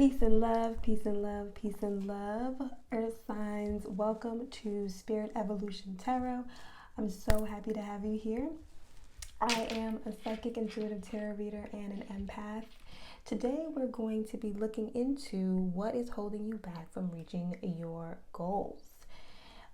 Peace and love, peace and love, peace and love. Earth signs, welcome to Spirit Evolution Tarot. I'm so happy to have you here. I am a psychic intuitive tarot reader and an empath. Today we're going to be looking into what is holding you back from reaching your goals.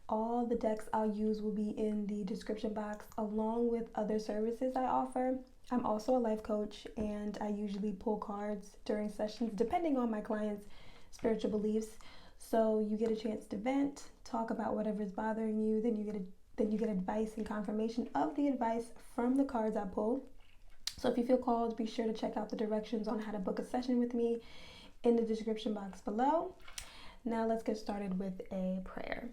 All the decks I'll use will be in the description box along with other services I offer. I'm also a life coach and I usually pull cards during sessions depending on my clients' spiritual beliefs. So you get a chance to vent, talk about whatever is bothering you, then you get advice and confirmation of the advice from the cards I pull. So if you feel called, be sure to check out the directions on how to book a session with me in the description box below. Now let's get started with a prayer.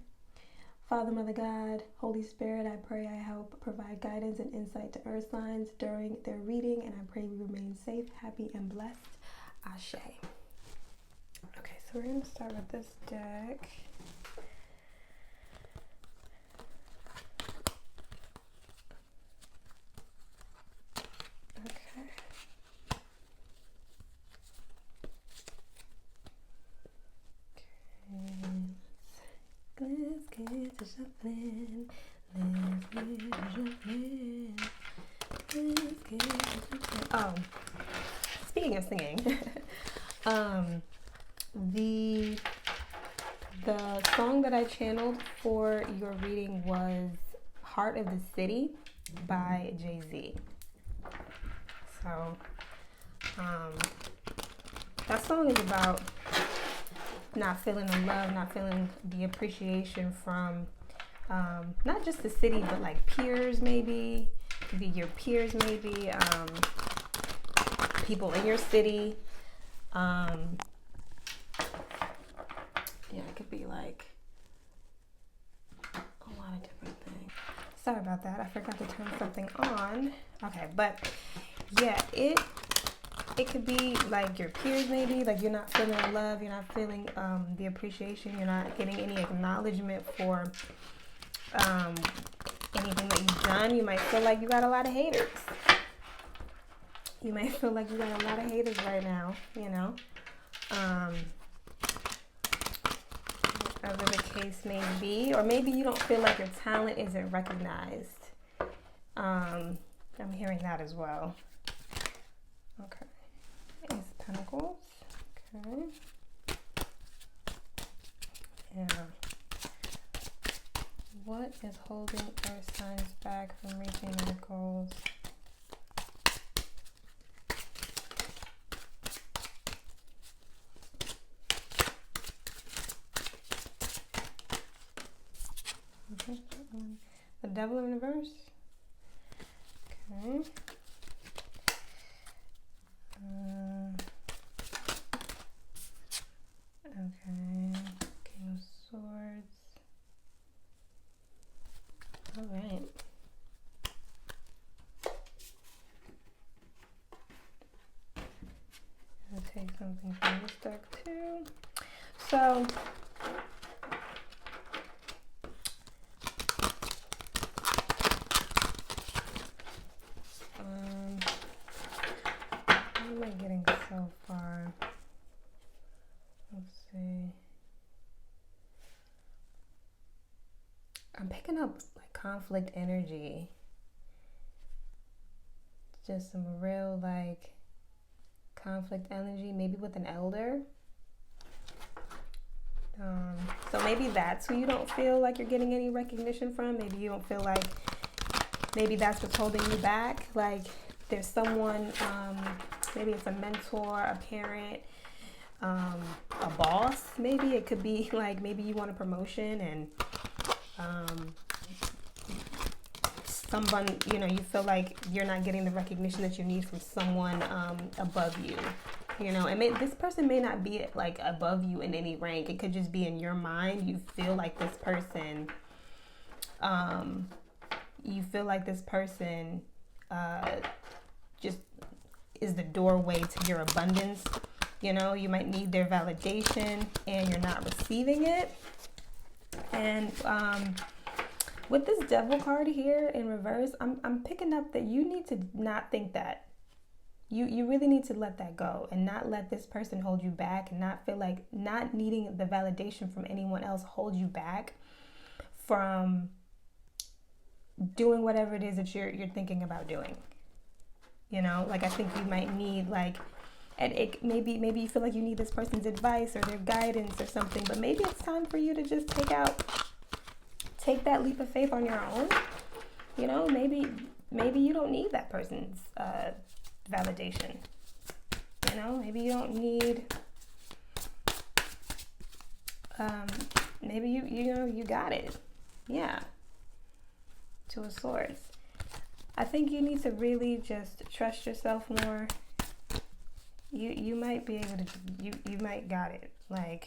Father, Mother God, Holy Spirit, I pray I help provide guidance and insight to earth signs during their reading, and I pray we remain safe, happy, and blessed. Ashe. Okay, so we're going to start with this deck. Okay. Let's get to shuffling. Let's get to shuffling. Let's get to shuffling. Oh, speaking of singing, the song that I channeled for your reading was "Heart of the City" by Jay-Z. So, that song is about not feeling the love, not feeling the appreciation from not just the city, but like peers maybe, your peers maybe, people in your city. It could be like a lot of different things. Sorry about that, I forgot to turn something on. Okay, but yeah, it could be like your peers maybe, like you're not feeling the love, you're not feeling the appreciation, you're not getting any acknowledgement for anything that you've done. You might feel like you got a lot of haters. You might feel like you got a lot of haters right now, you know. Whatever the case may be, or maybe you don't feel like your talent isn't recognized. I'm hearing that as well. Okay. Ace of Pentacles. Okay. Yeah. What is holding earth signs back from reaching their goals? Okay. The Devil in reverse. Okay. Okay, King of Swords. All right. I'll take something from this deck too. So, how am I getting so far? Let's see. I'm picking up like conflict energy. Just some real like conflict energy, maybe with an elder. So maybe that's who you don't feel like you're getting any recognition from. Maybe you don't feel like, maybe that's what's holding you back. Like there's someone, maybe it's a mentor, a parent, a boss. Maybe it could be like, maybe you want a promotion and someone, you feel like you're not getting the recognition that you need from someone above you. And this person may not be like above you in any rank. It could just be in your mind. You feel like this person, just is the doorway to your abundance. You might need their validation and you're not receiving it. And with this Devil card here in reverse, I'm picking up that you need to not think that you really need to let that go and not let this person hold you back, and not feel like not needing the validation from anyone else hold you back from doing whatever it is that you're thinking about doing. You know, like I think you might need like, and it maybe you feel like you need this person's advice or their guidance or something, but maybe it's time for you to just take that leap of faith on your own. You know, maybe you don't need that person's validation. You know, maybe you don't need maybe you know you got it. Yeah, to a source. I think you need to really just trust yourself more. You might be able to, you might got it. Like,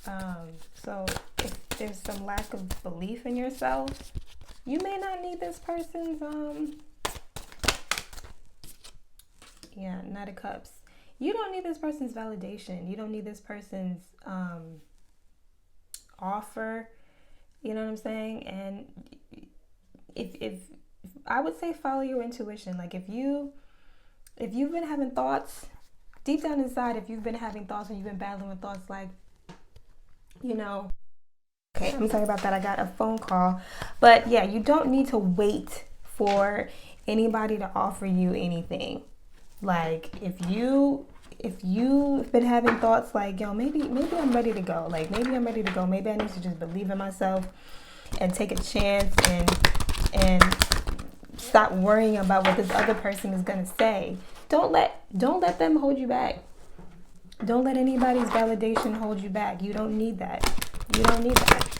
so if there's some lack of belief in yourself, you may not need this person's, Knight of Cups. You don't need this person's validation. You don't need this person's, offer. You know what I'm saying? And if I would say follow your intuition. Like if you've been having thoughts deep down inside, if you've been having thoughts and you've been battling with thoughts like, you know, okay, I'm sorry about that. I got a phone call. But yeah, you don't need to wait for anybody to offer you anything. Like if you've been having thoughts like, yo, maybe I'm ready to go. Like maybe I'm ready to go. Maybe I need to just believe in myself and take a chance and stop worrying about what this other person is gonna say. Don't let them hold you back. Don't let anybody's validation hold you back. You don't need that. You don't need that.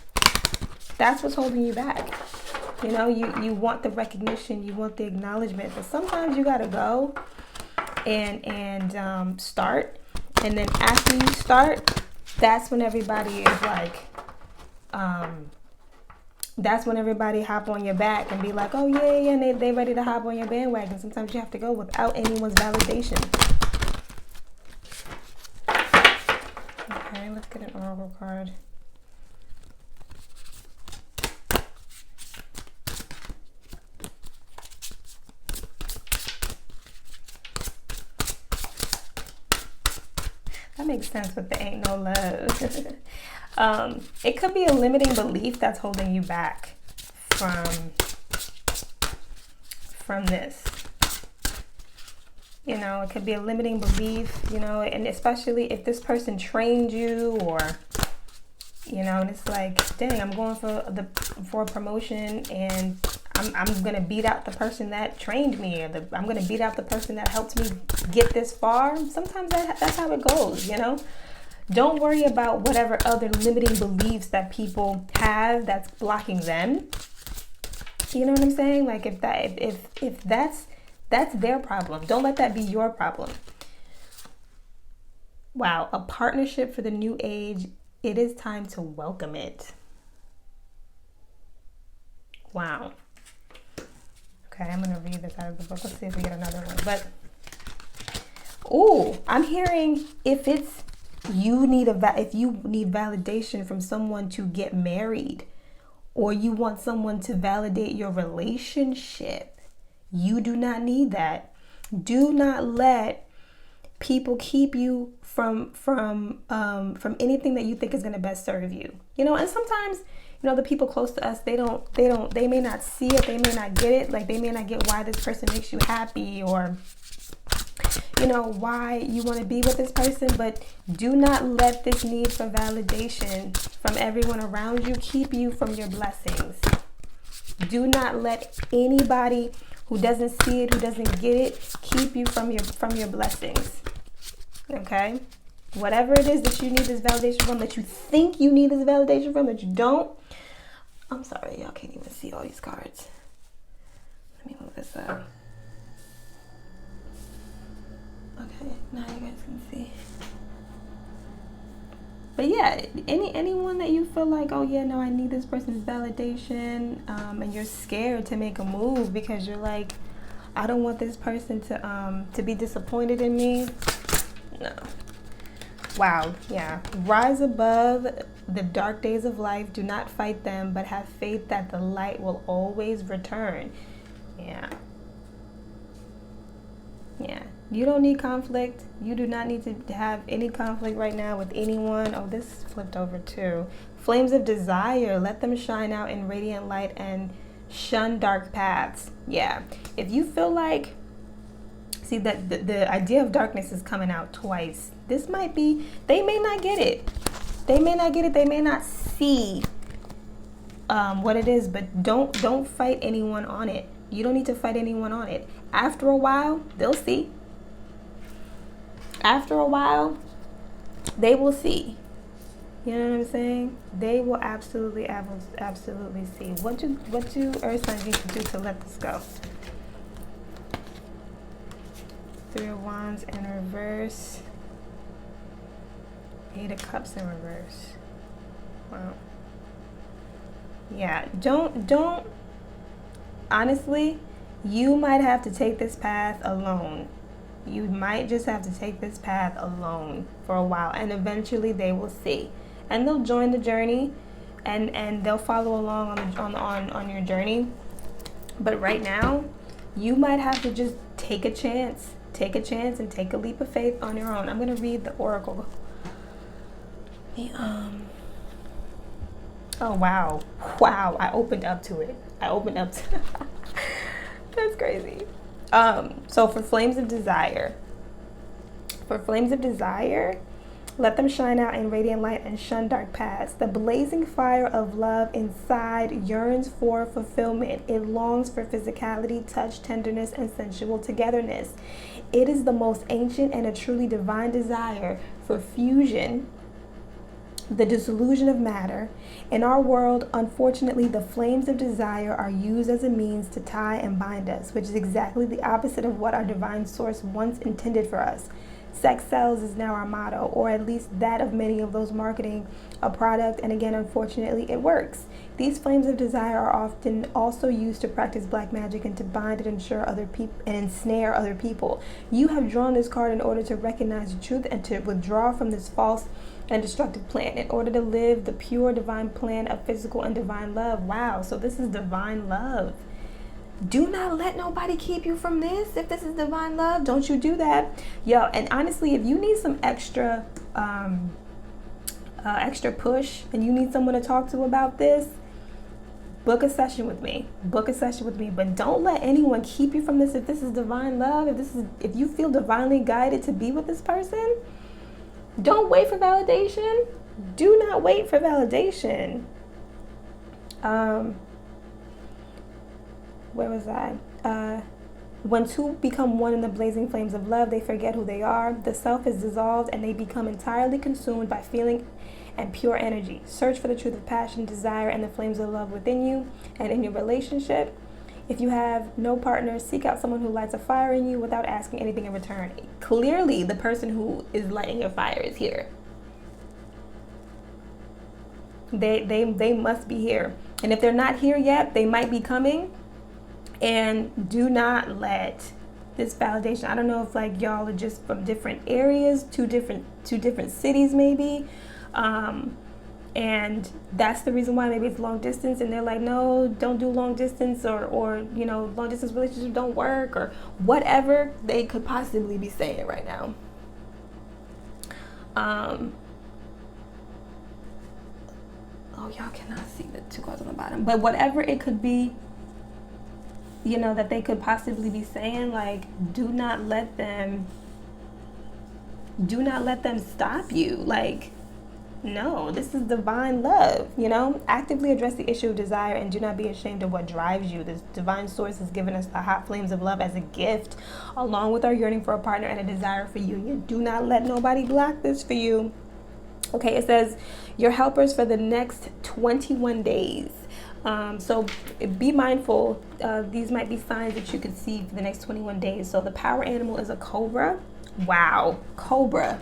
That's what's holding you back. You know, you want the recognition, you want the acknowledgement, but sometimes you gotta go and start. And then after you start, that's when everybody is like, that's when everybody hop on your back and be like, oh yeah, and they ready to hop on your bandwagon. Sometimes you have to go without anyone's validation. Okay, let's get an oracle card. That makes sense with the ain't no love. It could be a limiting belief that's holding you back from this. You know, it could be a limiting belief, you know, and especially if this person trained you, or, you know, and it's like, dang, I'm going for a promotion and I'm gonna beat out the person that trained me, or I'm gonna beat out the person that helped me get this far. Sometimes that's how it goes, you know. Don't worry about whatever other limiting beliefs that people have that's blocking them. You know what I'm saying? Like if that's their problem. Don't let that be your problem. Wow, a partnership for the new age. It is time to welcome it. Wow. Okay, I'm gonna read this out of the book. Let's see if we get another one. But I'm hearing if you need validation from someone to get married, or you want someone to validate your relationship, you do not need that. Do not let people keep you from anything that you think is going to best serve you. You know, and sometimes, you know, the people close to us, they may not see it, they may not get it, like they may not get why this person makes you happy, or you know, why you want to be with this person, but do not let this need for validation from everyone around you keep you from your blessings. Do not let anybody who doesn't see it, who doesn't get it, keep you from your blessings. Okay? Whatever it is that you need this validation from, that you think you need this validation from, that you don't. I'm sorry, y'all can't even see all these cards. Let me move this up. Okay, now you guys can see. But yeah, anyone that you feel like, oh yeah, no, I need this person's validation, and you're scared to make a move because you're like, I don't want this person to be disappointed in me. No. Wow, yeah. Rise above the dark days of life. Do not fight them, but have faith that the light will always return. Yeah. Yeah, you don't need conflict. You do not need to have any conflict right now with anyone. Oh, this flipped over too. Flames of desire, let them shine out in radiant light and shun dark paths. Yeah, if you feel like, see that the idea of darkness is coming out twice. This might be, they may not get it. They may not get it. They may not see what it is, but don't fight anyone on it. You don't need to fight anyone on it. After a while, they'll see. After a while, they will see. You know what I'm saying? They will absolutely see. What do earth signs need to do to let this go? Three of Wands in reverse. Eight of Cups in reverse. Wow. Yeah, don't, honestly, you might have to take this path alone. You might just have to take this path alone for a while, and eventually they will see. And they'll join the journey, and they'll follow along on your journey. But right now, you might have to just take a chance and take a leap of faith on your own. I'm gonna read the oracle. Oh wow, I opened up to it. That's crazy. So for flames of desire, let them shine out in radiant light and shun dark paths. The blazing fire of love inside yearns for fulfillment. It longs for physicality, touch, tenderness, and sensual togetherness. It is the most ancient and a truly divine desire for fusion, the dissolution of matter. In our world, unfortunately, the flames of desire are used as a means to tie and bind us, which is exactly the opposite of what our divine source once intended for us. Sex sells is now our motto, or at least that of many of those marketing a product, and again, unfortunately, it works. These flames of desire are often also used to practice black magic and to bind and ensure other people and ensnare other people. You have drawn this card in order to recognize the truth and to withdraw from this false and destructive plan in order to live the pure divine plan of physical and divine love. Wow, so this is divine love. Do not let nobody keep you from this. If this is divine love, don't you do that. Yo, and honestly, if you need some extra push and you need someone to talk to about this, book a session with me. But don't let anyone keep you from this. If this is divine love, if you feel divinely guided to be with this person, don't wait for validation. Do not wait for validation. Where was I? When two become one in the blazing flames of love, they forget who they are. The self is dissolved and they become entirely consumed by feeling and pure energy. Search for the truth of passion, desire, and the flames of love within you and in your relationship. If you have no partner, seek out someone who lights a fire in you without asking anything in return. Clearly, the person who is lighting your fire is here. They must be here. And if they're not here yet, they might be coming. And do not let this validation, I don't know if like y'all are just from different areas, two different cities maybe. And that's the reason why maybe it's long distance and they're like, no, don't do long distance, or you know, long distance relationships don't work, or whatever they could possibly be saying right now. Oh, y'all cannot see the two cards on the bottom, but whatever it could be, you know, that they could possibly be saying, like, do not let them stop you. Like, no, this is divine love, you know? Actively address the issue of desire and do not be ashamed of what drives you. This divine source has given us the hot flames of love as a gift, along with our yearning for a partner and a desire for union. Do not let nobody block this for you. Okay, it says, your helpers for the next 21 days. So be mindful. These might be signs that you could see for the next 21 days. So the power animal is a cobra. Wow, cobra.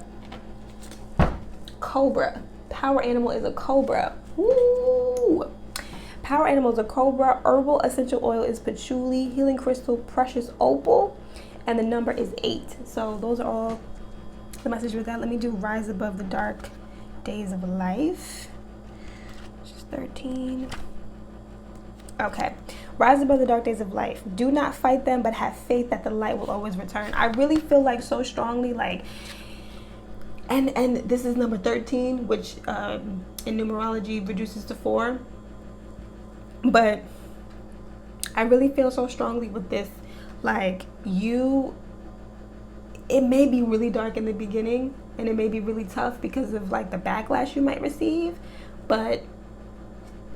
Power animal is a cobra. Woo! Power animal is a cobra. Herbal essential oil is patchouli. Healing crystal, precious opal. And the number is 8. So those are all the messages with that. Let me do rise above the dark days of life. Which is 13. Okay. Rise above the dark days of life. Do not fight them, but have faith that the light will always return. I really feel like so strongly, like, and this is number 13, which in numerology reduces to 4. But I really feel so strongly with this, like, it may be really dark in the beginning, and it may be really tough because of like the backlash you might receive, but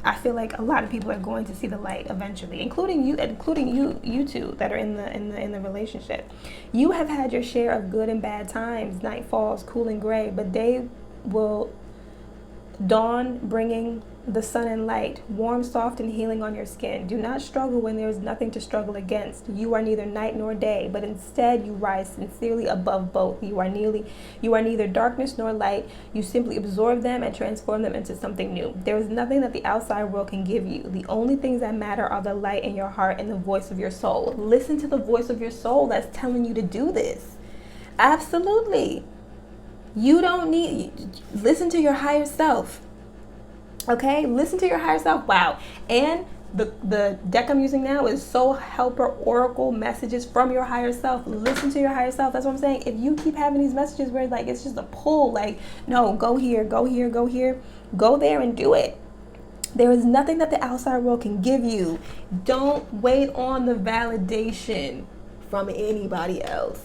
I feel like a lot of people are going to see the light eventually, including you two that are in the relationship. You have had your share of good and bad times, night falls, cool and gray, but day will dawn, bringing the sun and light, warm, soft, and healing on your skin. Do not struggle when there is nothing to struggle against. You are neither night nor day, but instead you rise sincerely above both. You are neither darkness nor light. You simply absorb them and transform them into something new. There is nothing that the outside world can give you. The only things that matter are the light in your heart and the voice of your soul. Listen to the voice of your soul that's telling you to do this. Absolutely. You don't need, listen to your higher self. Okay, listen to your higher self. Wow. And the deck I'm using now is Soul Helper Oracle messages from your higher self. Listen to your higher self. That's what I'm saying. If you keep having these messages where like it's just a pull, like, no, go here, go here, go here, go there and do it. There is nothing that the outside world can give you. Don't wait on the validation from anybody else.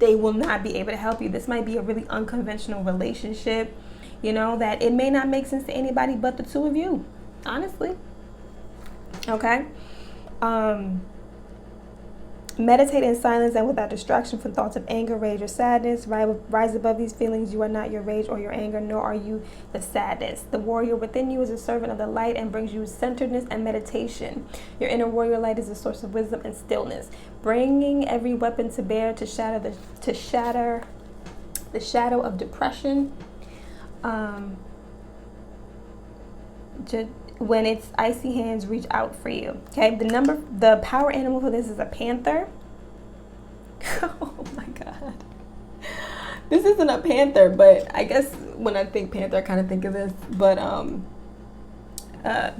They will not be able to help you. This might be a really unconventional relationship, you know, that it may not make sense to anybody but the two of you, honestly. Okay? Meditate in silence and without distraction from thoughts of anger, rage, or sadness. Rise above these feelings. You are not your rage or your anger, nor are you the sadness. The warrior within you is a servant of the light and brings you centeredness and meditation. Your inner warrior light is a source of wisdom and stillness, bringing every weapon to bear to shatter the shadow of depression. When its icy hands reach out for you. Okay, the power animal for this is a panther. Oh my God. This isn't a panther, but I guess when I think panther, I kind of think of this. But the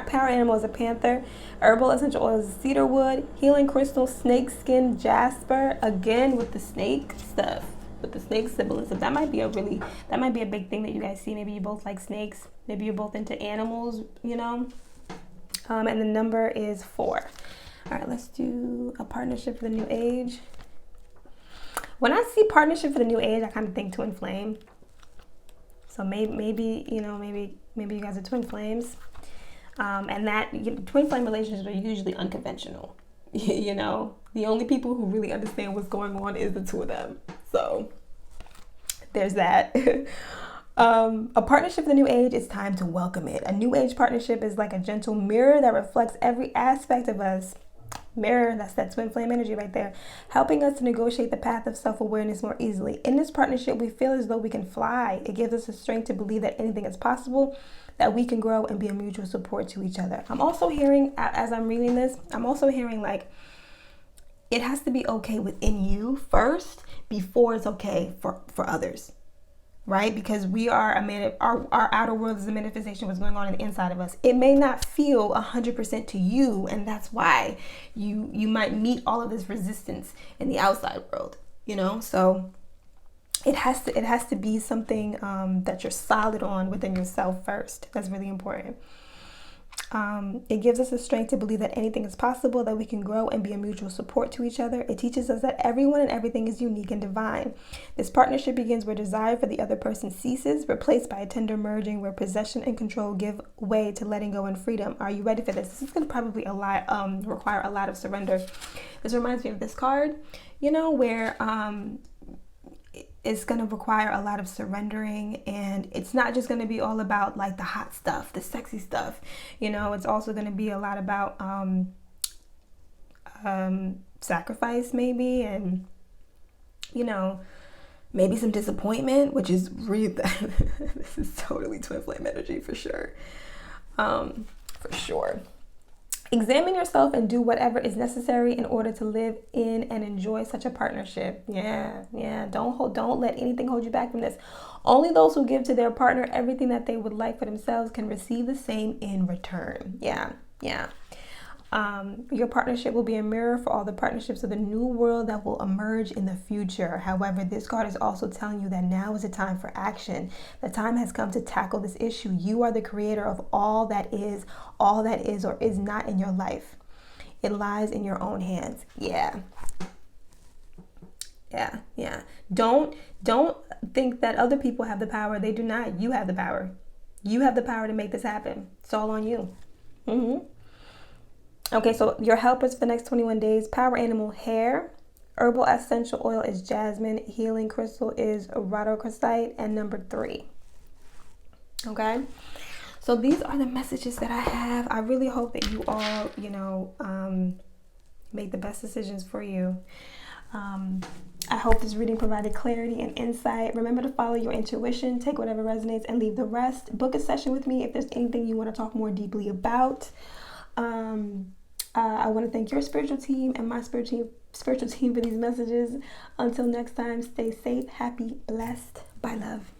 power animal is a panther. Herbal essential oil is cedarwood. Healing crystal, snake skin, jasper. Again with the snake stuff, with the snake symbolism. That might be a big thing that you guys see. Maybe you both like snakes. Maybe you're both into animals, you know. And the number is 4. All right, let's do a partnership for the new age. When I see partnership for the new age, I kind of think twin flame. So maybe you guys are twin flames. And that twin flame relationships are usually unconventional. You know, the only people who really understand what's going on is the two of them. So there's that. A partnership for the new age, it's time to welcome it. A new age partnership is like a gentle mirror that reflects every aspect of us. Mirror, that's that twin flame energy right there, helping us to negotiate the path of self-awareness more easily. In this partnership, we feel as though we can fly. It gives us the strength to believe that anything is possible, that we can grow and be a mutual support to each other. I'm also hearing, as I'm reading this, like it has to be okay within you first before it's okay for others. Right? Because we are our outer world is a manifestation of what's going on in the inside of us. It may not feel 100% to you, and that's why you might meet all of this resistance in the outside world, you know? So it has to be something that you're solid on within yourself first. That's really important. It gives us the strength to believe that anything is possible, that we can grow and be a mutual support to each other. It teaches us that everyone and everything is unique and divine. This partnership begins where desire for the other person ceases, replaced by a tender merging where possession and control give way to letting go and freedom. Are you ready for this? This is going to probably require a lot of surrender. This reminds me of this card, you know, where it's going to require a lot of surrendering, and it's not just going to be all about like the hot stuff, the sexy stuff, you know. It's also going to be a lot about sacrifice maybe, and you know, maybe some disappointment, which is really this is totally twin flame energy for sure. Examine yourself and do whatever is necessary in order to live in and enjoy such a partnership. Yeah. Don't let anything hold you back from this. Only those who give to their partner everything that they would like for themselves can receive the same in return. Yeah. Yeah. Your partnership will be a mirror for all the partnerships of the new world that will emerge in the future. However, this card is also telling you that now is a time for action. The time has come to tackle this issue. You are the creator of all that is or is not in your life. It lies in your own hands. Yeah. Don't think that other people have the power. They do not. You have the power. You have the power to make this happen. It's all on you. Okay, so your helpers for the next 21 days: power animal, hare; herbal essential oil is jasmine; healing crystal is rhodochrosite; and number 3. Okay, so these are the messages that I have. I really hope that you all, make the best decisions for you. I hope this reading provided clarity and insight. Remember to follow your intuition, take whatever resonates, and leave the rest. Book a session with me if there's anything you want to talk more deeply about. I want to thank your spiritual team and my spiritual team for these messages. Until next time, stay safe, happy, blessed. Bye, love.